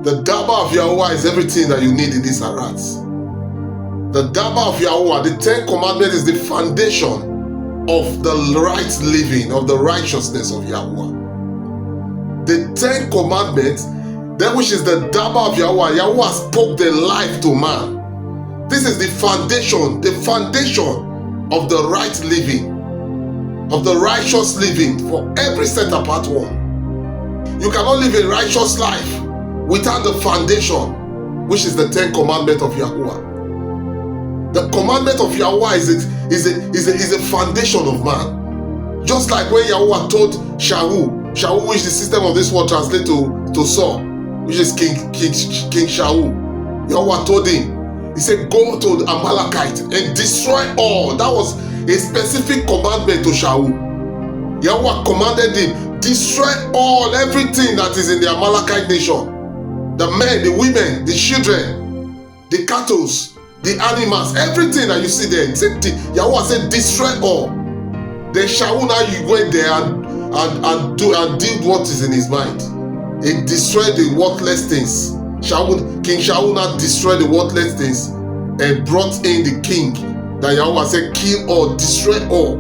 The Daba of YAHUAH is everything that you need in this Arat. The Daba of YAHUAH, the 10 Commandments, is the foundation of the right living, of the righteousness of YAHUAH. The 10 Commandments, that which is the Daba of YAHUAH, YAHUAH spoke the life to man. This is the foundation of the right living, of the righteous living for every set apart one. You cannot live a righteous life without the foundation, which is the 10 Commandments of YAHUAH. The commandment of YAHUAH is a foundation of man. Just like when YAHUAH told Shaul, which the system of this world translates to Saul, which is King Shaul. YAHUAH told him, he said, go to the Amalekite and destroy all. That was a specific commandment to Shaul. YAHUAH commanded him, destroy all, everything that is in the Amalekite nation. The men, the women, the children, the cattle, the animals, everything that you see there. YAHUAH said, destroy all. Then Shaul now you go in there and deal what is in his mind. He destroyed the worthless things. King Shaul now destroyed the worthless things and brought in the king that YAHUAH said, kill all, destroy all.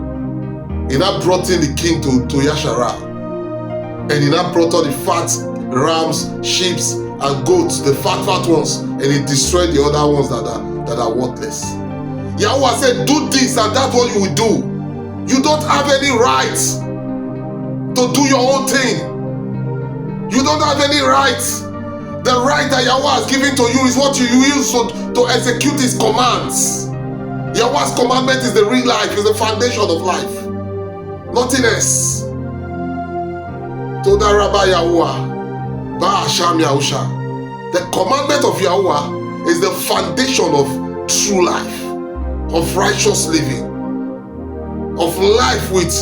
He now brought in the king to Yasharah. And he now brought all the fat rams, sheep, and goats, the fat ones, and he destroyed the other ones that are worthless. YAHUAH said, do this, and that's what you will do. You don't have any right to do your own thing. You don't have any right. The right that YAHUAH has given to you is what you use to execute his commands. YAHUAH's commandment is the real life, is the foundation of life. Nothing else. Toda Rabba YAHUAH. Ba'asham Yahusha. The commandment of YAHUAH is the foundation of true life, of righteous living, of life with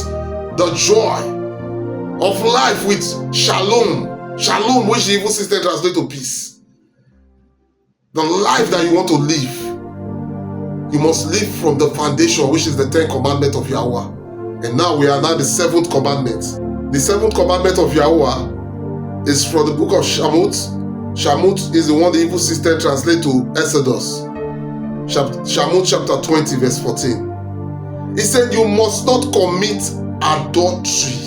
the joy, of life with shalom. Shalom, which the evil system translates to peace. The life that you want to live, you must live from the foundation, which is the 10 Commandments of YAHUAH. And now we are the 7th commandment. The 7th commandment of YAHUAH is from the book of Shamut. Shamut is the one the evil system translates to Exodus. Shamut chapter 20 verse 14. He said, you must not commit adultery.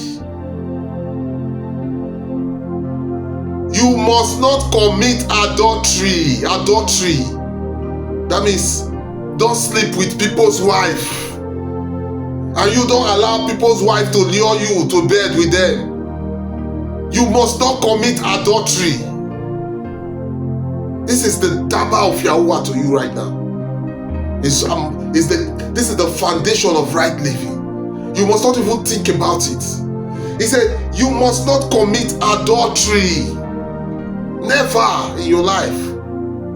You must not commit adultery. Adultery. That means don't sleep with people's wife. And you don't allow people's wife to lure you to bed with them. You must not commit adultery. This is the Daba of YAHUAH to you right now. This is the foundation of right living. You must not even think about it. He said, you must not commit adultery. Never in your life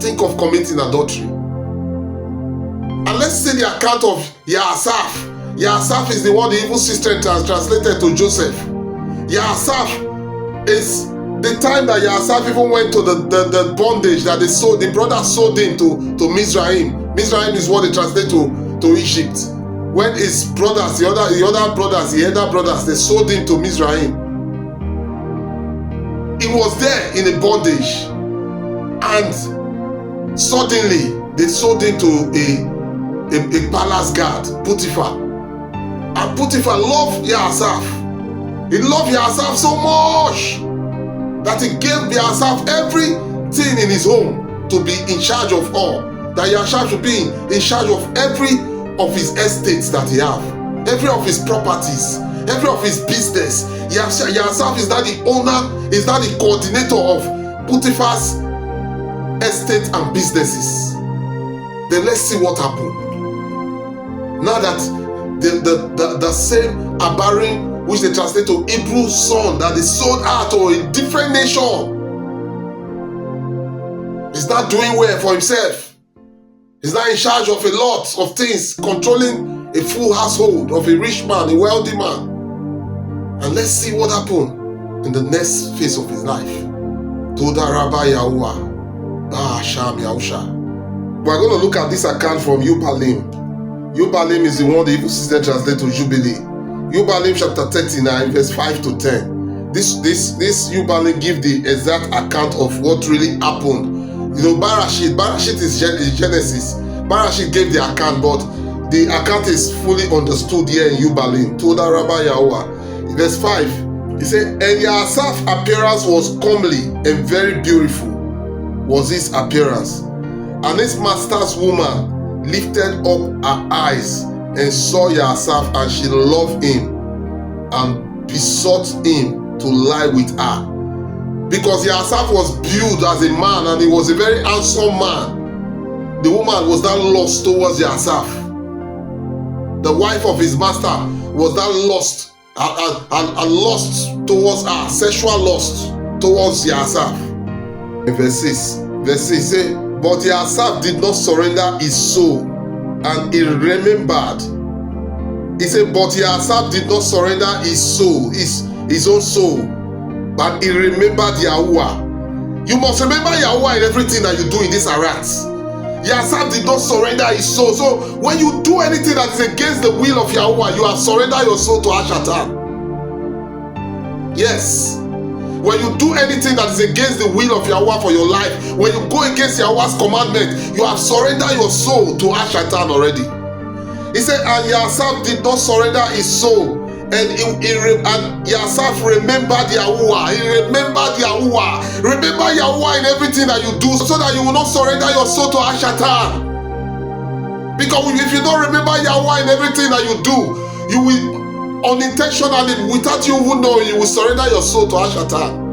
think of committing adultery. And let's see the account of Yahasaph. Yahasaph is the one the evil system translated to Joseph. Yahasaph is the time that Yahasaph even went to the bondage that the brothers sold him to Mizraim. Mizraim is what they translate to Egypt. When his brothers, the elder brothers, they sold him to Mizraim. He was there in a bondage, and suddenly they sold him to a palace guard, Potiphar. And Potiphar loved Yahasaph. He loved Yahasaph so much that he gave Yahasaph everything in his home to be in charge of all. That Yahasaph should be in charge of every of his estates that he have, every of his properties, every of his business. Yahasaph is not the owner, is not the coordinator of Potiphar's estate and businesses. Then let's see what happened. Now that the same Abarim, which they translate to Hebrew son, that is sold out to a different nation, is not doing well for himself. He's not in charge of a lot of things, controlling a full household of a rich man, a wealthy man. And let's see what happened in the next phase of his life. Toda Rabba YAHUAH. Ba'asham Yahusha. We're going to look at this account from Yubalim. Yubalim is the one the evil system translates to Jubilee. Yubalim chapter 39 verse 5 to 10. this Yubalin give the exact account of what really happened. Bereshit is Genesis. Bereshit gave the account, but the account is fully understood here in Yubalin. Toda Rabbi YAHUAH. Verse 5, he said, and Yahasaf's appearance was comely and very beautiful was his appearance. And his master's woman lifted up her eyes and saw Yahasaf, and she loved him and besought him to lie with her. Because Yahasaf was built as a man and he was a very handsome man, the woman was that lost towards Yahasaf. The wife of his master was that lost and lost towards her, sexual lust towards Yahasaf. In verse 6 say, but Yahasaf did not surrender his soul, and he remembered. He said, but Yahasaf did not surrender his soul, his own soul, but he remembered YAHUAH. You must remember YAHUAH in everything that you do in this arat. Yahasaf did not surrender his soul. So when you do anything that is against the will of YAHUAH, you have surrendered your soul to Ashatan. Yes. When you do anything that is against the will of YAHUAH for your life, when you go against YAHUAH's commandment, you have surrendered your soul to Ashatan already. He said, and Yahasaf did not surrender his soul. And Yahasaf remembered YAHUAH. He remembered YAHUAH. Remember YAHUAH in everything that you do, so that you will not surrender your soul to Ashatan. Because if you don't remember YAHUAH in everything that you do, you will unintentionally, without you even knowing, you will surrender your soul to Ashatan.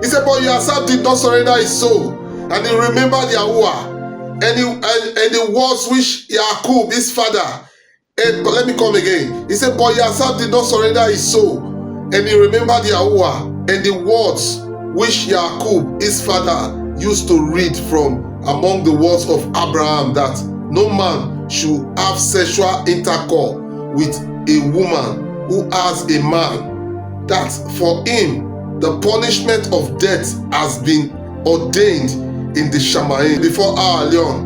He said, but Yahasaf did not surrender his soul, and he remembered YAHUAH, and the words which Yaqub, his father, let me come again. He said, but Yahasaf did not surrender his soul, and he remembered YAHUAH, and the words which Yaqub, his father, used to read from among the words of Abraham, that no man should have sexual intercourse with a woman who has a man, that for him the punishment of death has been ordained in the Shamaim before Aalion.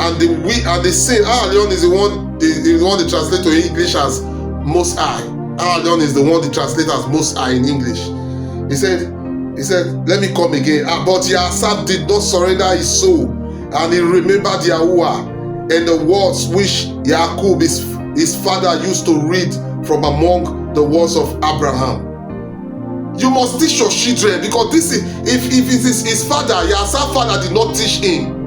And the sin, Aalion is the one they translate to English as Most High. Aalion is the one they translate as Most High in English. He said, let me come again. But Yahasaf did not surrender his soul, and he remembered YAHUAH, and the words which Yaqub, his father, used to read from among the words of Abraham. You must teach your children, because this is, if it is his father, Yahasaf's father did not teach him.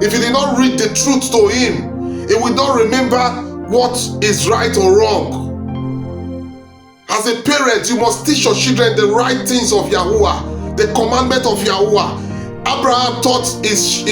If he did not read the truth to him, he will not remember what is right or wrong. As a parent, you must teach your children the right things of YAHUAH, the commandment of YAHUAH. Abraham taught his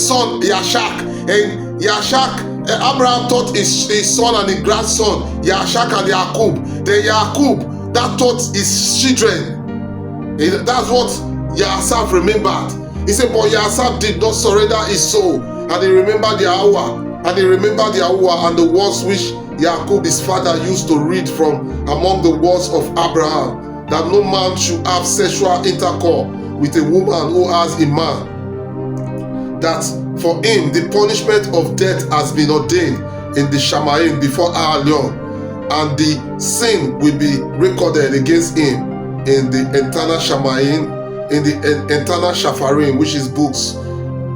son Yashak, and Abraham taught his son and his grandson Yashak and Yaqub. Then Yaqub, that taught his children. That's what Yahasaf remembered. He said, but Yahasaf did not surrender his soul, and he remembered YAHUAH, and the words which Yaqub, his father, used to read from among the words of Abraham, that no man should have sexual intercourse with a woman who has a man, that for him the punishment of death has been ordained in the Shamaim before Aalion, and the sin will be recorded against him in the eternal Shamaim, in the eternal Shafarim, which is books,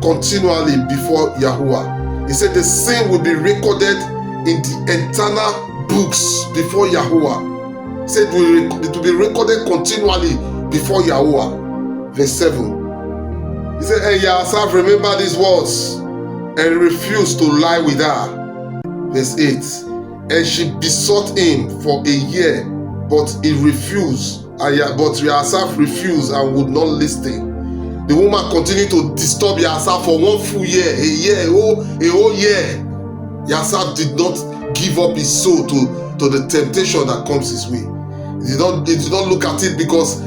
continually before YAHUAH. He said the sin will be recorded in the eternal books before YAHUAH. He said it will be recorded continually before YAHUAH. Verse 7. He said, and Yahasaf remembered these words and refused to lie with her. Verse 8. And she besought him for a year, but he refused. But Yahasaf refused and would not listen. The woman continued to disturb Yahasaf for 1 full year, a whole year. Yahasaf did not give up his soul to the temptation that comes his way. He did not look at it because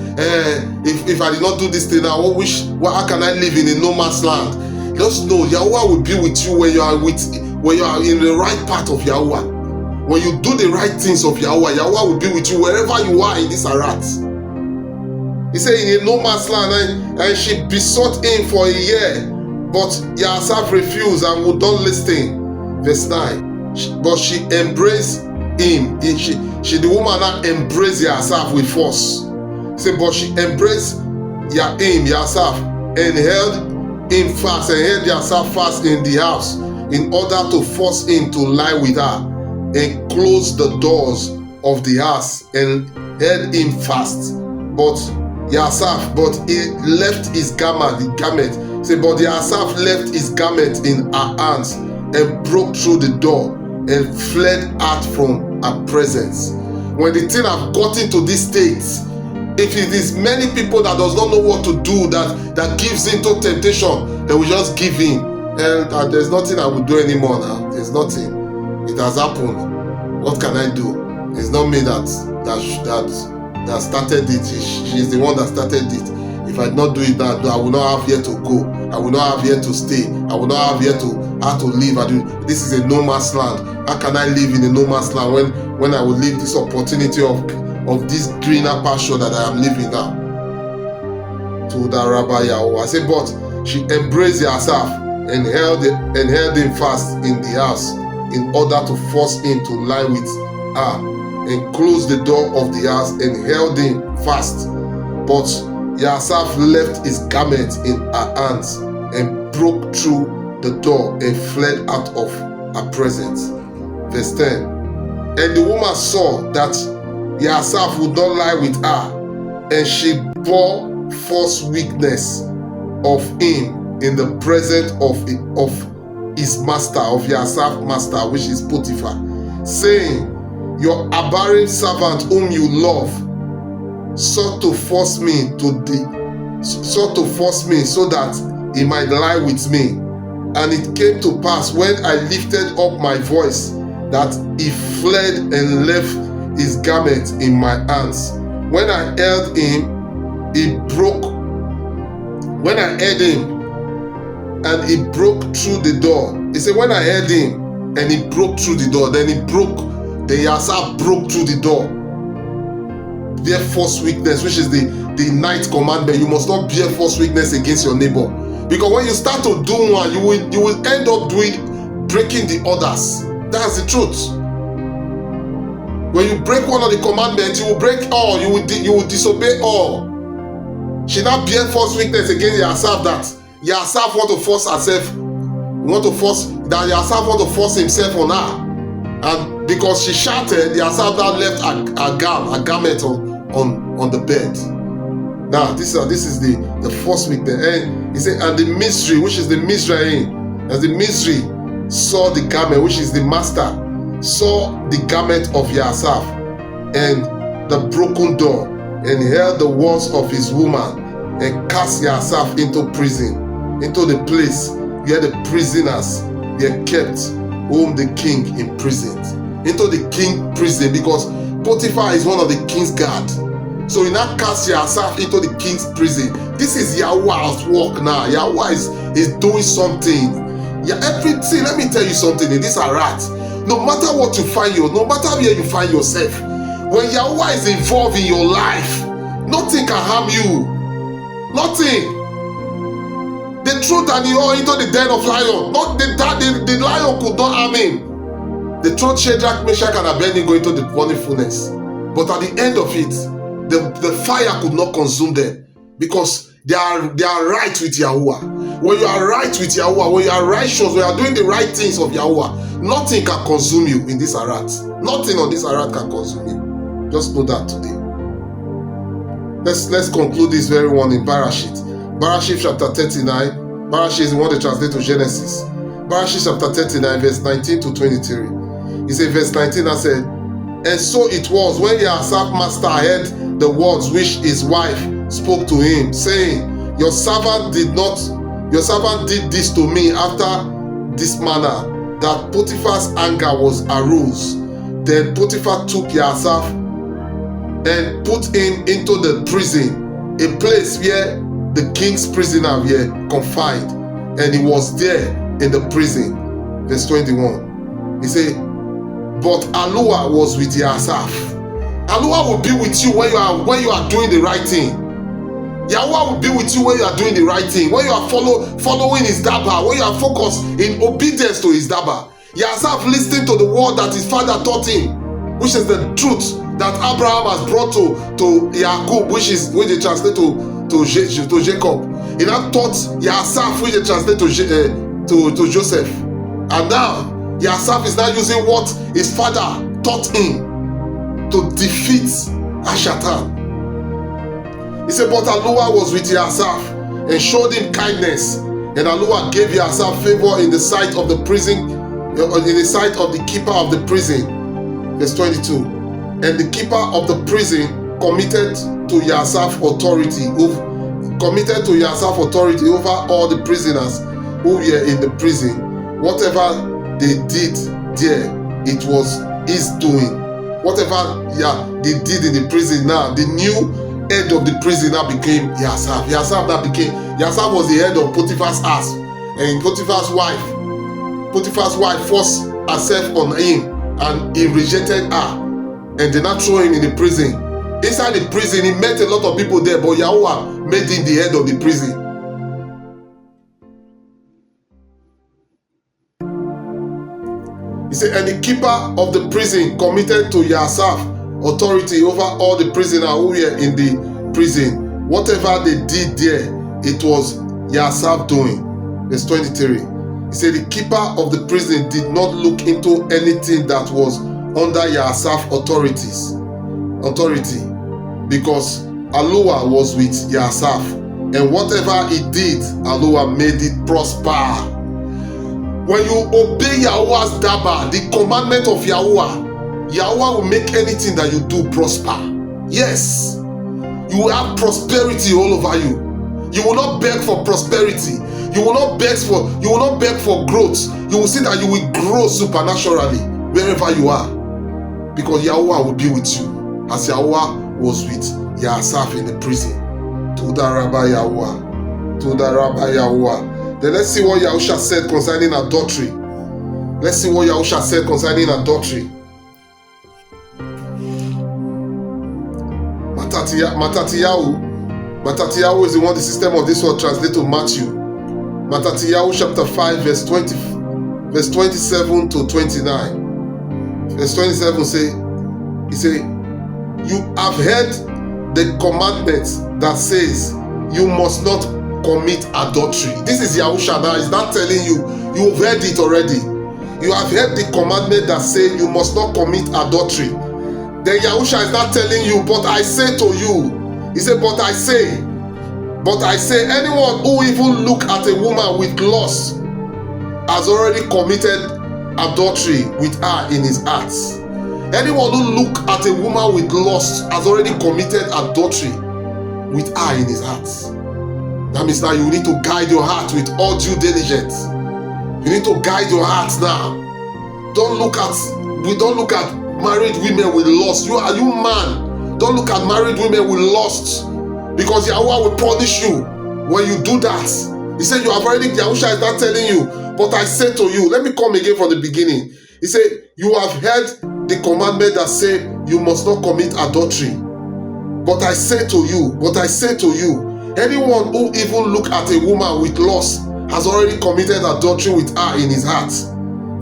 if I did not do this thing now, how can I live in a no man's land? Just know YAHUAH will be with you when you are in the right path of YAHUAH. When you do the right things of YAHUAH, YAHUAH will be with you wherever you are in this arat. He said in a no man's land, and she besought him for a year, but Yahasaf refused and would not listen. Verse 9. But she embraced him. The woman now embraced herself with force. Say, but she embraced him, herself, and held him fast, and held herself fast in the house, in order to force him to lie with her, and closed the doors of the house, and held him fast. But he left his garment. Say, but herself left his garment in her hands, and broke through the door, and fled out from her presence. When the thing have gotten to this state, if it is many people that does not know what to do, that gives into temptation, they will just give in. And there's nothing I will do anymore now. There's nothing. It has happened. What can I do? It's not me that started it. She's the one that started it. If I not do it now, I will not have here to go. I will not have here to stay. I will not have here to live. This is a no man's land. How can I live in a no man's land when I will leave this opportunity of this greener pasture that I am living now? To the Rabbi Yahuwah. I say, but she embraced herself and held him fast in the house, in order to force him to lie with her, and closed the door of the house and held him fast. But herself left his garment in her hands, and broke through the door, and fled out of her presence. Verse 10. And the woman saw that herself would not lie with her, and she bore false witness of him in the presence of his master, of herself master, which is Potiphar, saying, your abhorrent servant whom you love sought to force me so that he might lie with me. And it came to pass, when I lifted up my voice, that he fled and left his garment in my hands. When I held him, he broke. When I held him, and he broke through the door. He said, when I held him, and he broke through the door, then Yasa broke through the door. Bear false witness, which is the ninth commandment. You must not bear false witness against your neighbor. Because when you start to do one, you will end up breaking the others. That's the truth. When you break one of the commandments, you will break all. You will disobey all. She now bear false witness against herself that herself want to force himself on her. And because she shouted, herself now left a garment on the bed. Now this is the false witness. And he said, and the mystery, which is the Mizraim, as the mystery saw the garment, which is the master, saw the garment of herself and the broken door, and held the words of his woman, and cast herself into prison, into the place where the prisoners were kept, whom the king imprisoned. Into the king prison, because Potiphar is one of the king's guard. So he now cast yourself into the king's prison. This is Yahuwah's work now. Yahuwah is doing something. Yeah, everything. Let me tell you something. In this arat, no matter what you find no matter where you find yourself, when Yahuwah is involved in your life, nothing can harm you. Nothing. They threw Daniel into the den of lion. Not the lion could not harm him. They threw Shadrach, Meshach, and Abednego into the burning furnace. But at the end of it, the fire could not consume them, because they are right with Yahuwah. When you are right with Yahuwah, when you are righteous, when you are doing the right things of Yahuwah, nothing can consume you in this arat. Nothing on this arat can consume you. Just know that today. Let's conclude this very one in Bereshit. Bereshit chapter 39. Bereshit is the one that translates to Genesis. Bereshit chapter 39, verse 19 to 23. He said, verse 19, I said, and so it was, when Yahweh's master heard the words which his wife spoke to him, saying, your servant did this to me after this manner, that Potiphar's anger was aroused. Then Potiphar took Yahweh and put him into the prison, a place where the king's prisoners were confined, and he was there in the prison. Verse 21. He said, but Yahuwah was with Yasaf. Yahuwah will be with you when you are doing the right thing. Yahuwah will be with you when you are doing the right thing. When you are following his daba, when you are focused in obedience to his daba. Yasaf listening to the word that his father taught him. which is the truth that Abraham has brought to Yaakov, which they translate to Jacob. He now taught Yasaf, which they translate to Joseph. And now Yasaf is now using what his father taught him to defeat Ashatan. He said, but Yahuwah was with Yasaf and showed him kindness, and Yahuwah gave Yasaf favor in the sight of the prison, in the sight of the keeper of the prison. Verse 22. And the keeper of the prison committed to Yasaf authority over all the prisoners who were in the prison. Whatever they did there, it was his doing. Whatever they did in the prison, now the new head of the prison now became Yasaf. Yasaf was the head of Potiphar's house, and Potiphar's wife forced herself on him, and he rejected her, and they now throw him in the prison. Inside the prison, he met a lot of people there, but Yahuwah made him the head of the prison. He said, and the keeper of the prison committed to Yasaf authority over all the prisoners who were in the prison. Whatever they did there, it was Yasaf doing. Verse 23. He said, the keeper of the prison did not look into anything that was under Yasaf's authority, because Yahuwah was with Yasaf, and whatever he did, Yahuwah made it prosper. When you obey Yahuwah's daba, the commandment of Yahuwah, Yahuwah will make anything that you do prosper. Yes, you will have prosperity all over you. You will not beg for prosperity. You will not beg for growth. You will see that you will grow supernaturally wherever you are, because Yahuwah will be with you, as Yahuwah was with Yasaf in the prison. Tuda Rabba Yahuwah. Tuda Rabba Yahuwah. Then let's see what Yahusha said concerning adultery. Let's see what Yahusha said concerning adultery. Matatiyahu is the one the system of this world translate to Matthew. Matatiyahu chapter 5 verse 27 to 29. Verse 27 he say, you have heard the commandment that says you must not commit adultery. This is Yahusha now. He's not telling you. You've heard it already. You have heard the commandment that says you must not commit adultery. Then Yahusha is not telling you, but I say to you. He said, but I say, anyone who even look at a woman with lust has already committed adultery with her in his heart. Anyone who look at a woman with lust has already committed adultery with her in his heart. That means now you need to guide your heart with all due diligence. You need to guide your heart now. Don't look at married women with lust. You man. Don't look at married women with lust, because Yahuwah will punish you when you do that. He said, Yahusha is not telling you, but I say to you. Let me come again from the beginning. He said, you have heard the commandment that said you must not commit adultery. But I say to you, anyone who even look at a woman with lust has already committed adultery with her in his heart.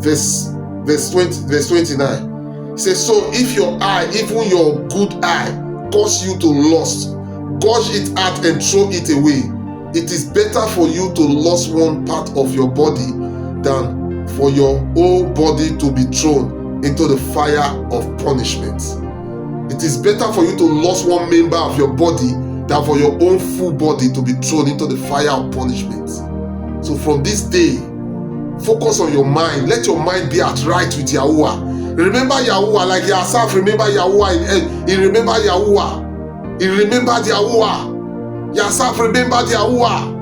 Verse 29. He says, so if your eye, even your good eye, cause you to lust, gouge it out and throw it away. It is better for you to lose one part of your body than for your whole body to be thrown into the fire of punishment. It is better for you to lose one member of your body than for your own full body to be thrown into the fire of punishment. So from this day, focus on your mind. Let your mind be at right with Yahuwah. Remember Yahuwah, like Yasaf remember Yahuwah. He remembered Yahuwah. He remembered Yahuwah. Yasaf remembered Yahuwah.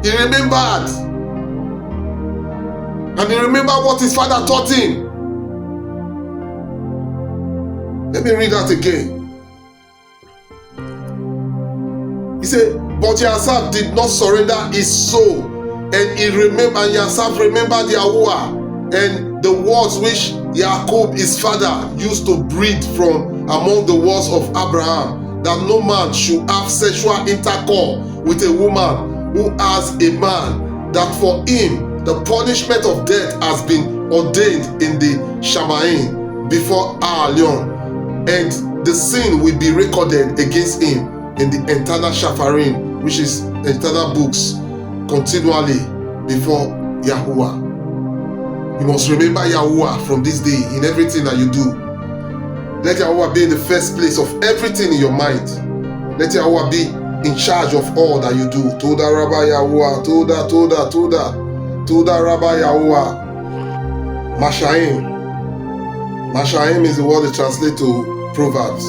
He remembered. And he remembered what his father taught him. Let me read that again. He said, but Yasaf did not surrender his soul. And Yasaf remembered Yahuwah and the words which Jacob his father used to breed from among the words of Abraham, that no man should have sexual intercourse with a woman who has a man, that for him the punishment of death has been ordained in the Shamaim. before our Leon, and the sin will be recorded against him in the eternal Shafarim, which is eternal books, continually before Yahuwah. You must remember Yahuwah from this day in everything that you do. Let Yahuwah be in the first place of everything in your mind. Let Yahuwah be in charge of all that you do. Toda Rabba Yahuwah, Toda Rabba Yahuwah. Mashaim is the word they translate to Proverbs.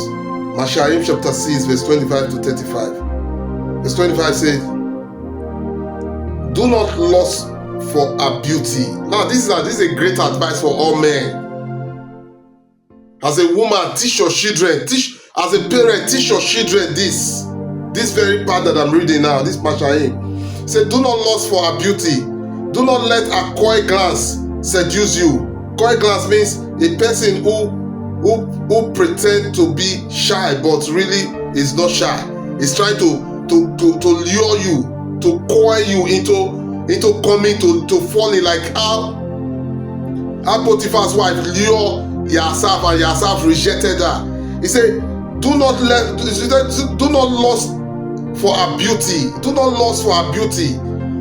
Mashaim chapter 6 verse 25 to 35. Verse 25 says, do not lust for her beauty. Now this is a great advice for all men. As a woman, teach your children, as a parent, teach your children this very part that I'm reading now, this Mashaim. Say, do not lust for her beauty. Do not let a coy glance seduce you. Coy glance means a person who pretend to be shy but really is not shy. Is trying to lure you, to coy you into coming to falling, like how Potiphar's wife lured Yasaf and Yasaf rejected her. He said, do not lust for her beauty. Do not lust for her beauty.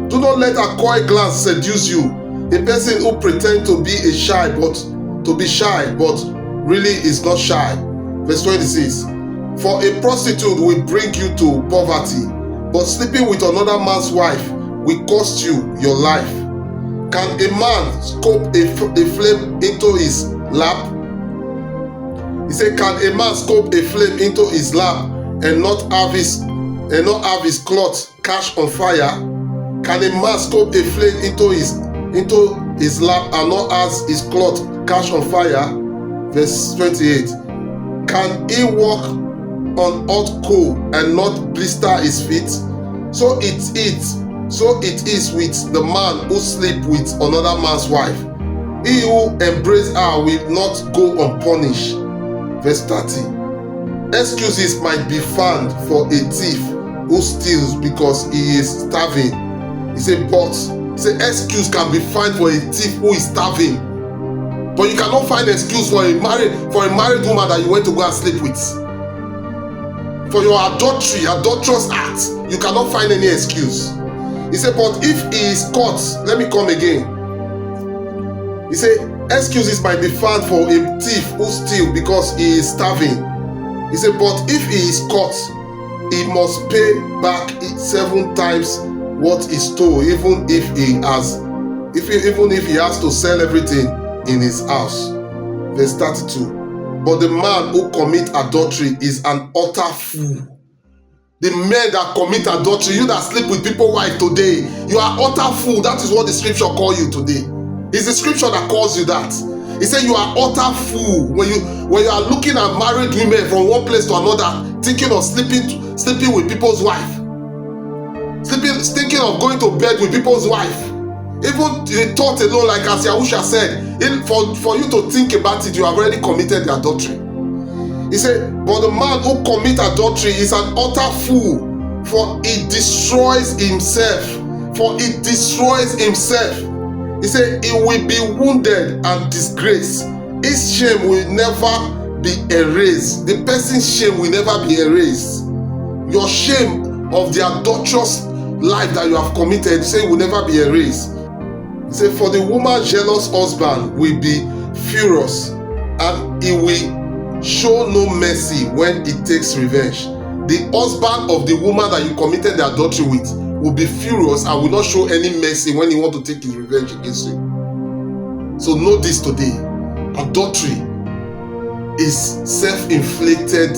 Do not let a coy glance seduce you. A person who pretends to be shy but really is not shy. Verse 26. For a prostitute will bring you to poverty, but sleeping with another man's wife will cost you your life. Can a man scoop a flame into his lap? He said, can a man scoop a flame into his lap and not have his cloth catch on fire? Can a man scoop a flame into his lap and not have his cloth catch on fire? Verse 28. Can he walk on hot coal and not blister his feet? So it is with the man who sleeps with another man's wife. He who embraces her will not go unpunished. Verse 30. Excuses might be found for a thief who steals because he is starving. He said, excuse can be found for a thief who is starving. But you cannot find excuse for a married woman that you went to go and sleep with. For your adulterous act, you cannot find any excuse. He said, but if he is caught, let me come again. He said, excuses might be found for a thief who steals because he is starving. He said, but if he is caught, he must pay back 7 times what he stole, even if he has to sell everything in his house. Verse 32. But the man who commits adultery is an utter fool. The men that commit adultery, you that sleep with people's wife today, you are utter fool. That is what the scripture calls you today. It's the scripture that calls you that. He said you are utter fool when you are looking at married women from one place to another, thinking of sleeping with people's wife, thinking of going to bed with people's wife. Even the thought alone, like as Yahusha said, for you to think about it, you have already committed the adultery. He said, but the man who commits adultery is an utter fool, for he destroys himself. He said, he will be wounded and disgraced. His shame will never be erased. The person's shame will never be erased. Your shame of the adulterous life that you have committed, say, will never be erased. He said, for the woman's jealous husband will be furious, and he will show no mercy when he takes revenge. The husband of the woman that you committed the adultery with will be furious and will not show any mercy when he wants to take his revenge against you. So know this today. Adultery is self-inflicted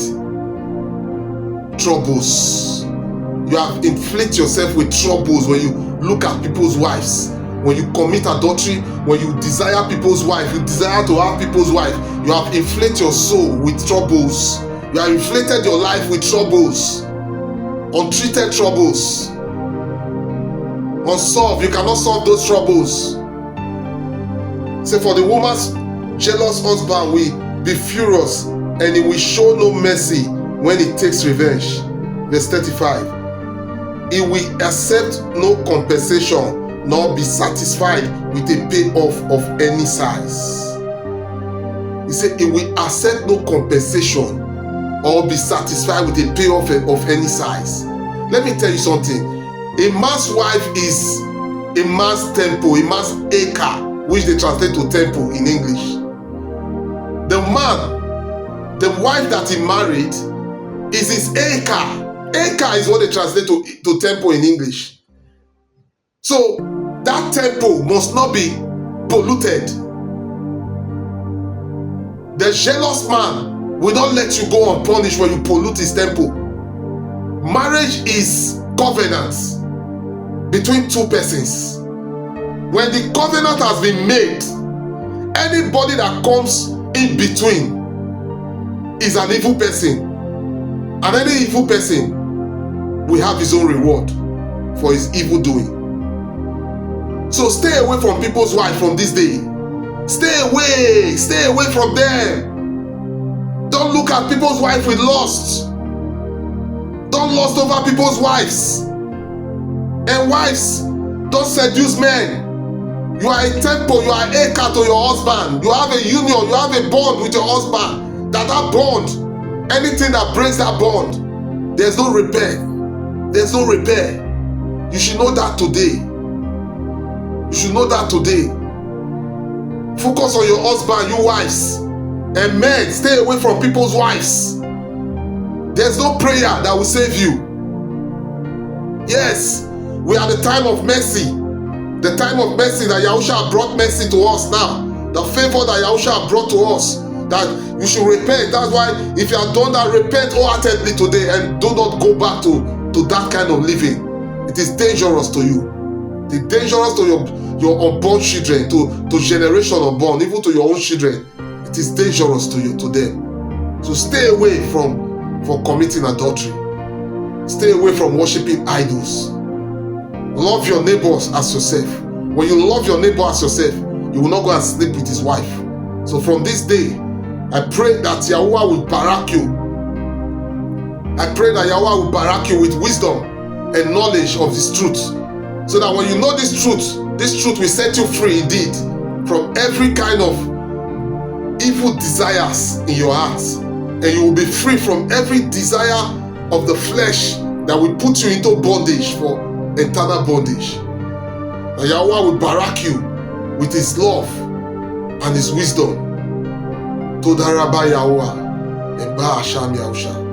troubles. You have inflicted yourself with troubles when you look at people's wives. When you commit adultery, when you desire people's wife, you desire to have people's wife, you have inflated your soul with troubles. You have inflated your life with troubles, untreated troubles, unsolved. You cannot solve those troubles. Say, for the woman's jealous husband will be furious, and he will show no mercy when he takes revenge. Verse 35. He will accept no compensation, nor be satisfied with a payoff of any size. He said he will accept no compensation or be satisfied with a payoff of any size. Let me tell you something. A man's wife is a man's temple, a man's acre, which they translate to temple in English. The man, the wife that he married, is his acre. Acre is what they translate to temple in English. So that temple must not be polluted. The jealous man will not let you go unpunished when you pollute his temple. Marriage is covenants between two persons. When the covenant has been made, anybody that comes in between is an evil person. And any evil person will have his own reward for his evil doing. So stay away from people's wives from this day. Stay away from them. Don't look at people's wives with lust. Don't lust over people's wives. And wives, don't seduce men. You are a temple, you are an acre to your husband. You have a union, you have a bond with your husband. That bond, anything that breaks that bond, there's no repair. There's no repair. You should know that today. You should know that today. Focus on your husband, you wives. And men, stay away from people's wives. There's no prayer that will save you. Yes, we are the time of mercy. The time of mercy that Yahushua brought mercy to us now. The favor that Yahushua brought to us. That you should repent. That's why if you have done that, repent wholeheartedly today and do not go back to that kind of living. It is dangerous to you. It is dangerous to your unborn children, to generation unborn, even to your own children. It is dangerous to you, to them. So stay away from committing adultery. Stay away from worshiping idols. Love your neighbors as yourself. When you love your neighbor as yourself, you will not go and sleep with his wife. So from this day, I pray that Yahuwah will barak you. I pray that Yahuwah will barak you with wisdom and knowledge of this truth. So that when you know this truth will set you free indeed from every kind of evil desires in your heart. And you will be free from every desire of the flesh that will put you into bondage for eternal bondage. And Yahuwah will barak you with his love and his wisdom. Toda Rabba Yahuwah and Ba Hasham Yahusha.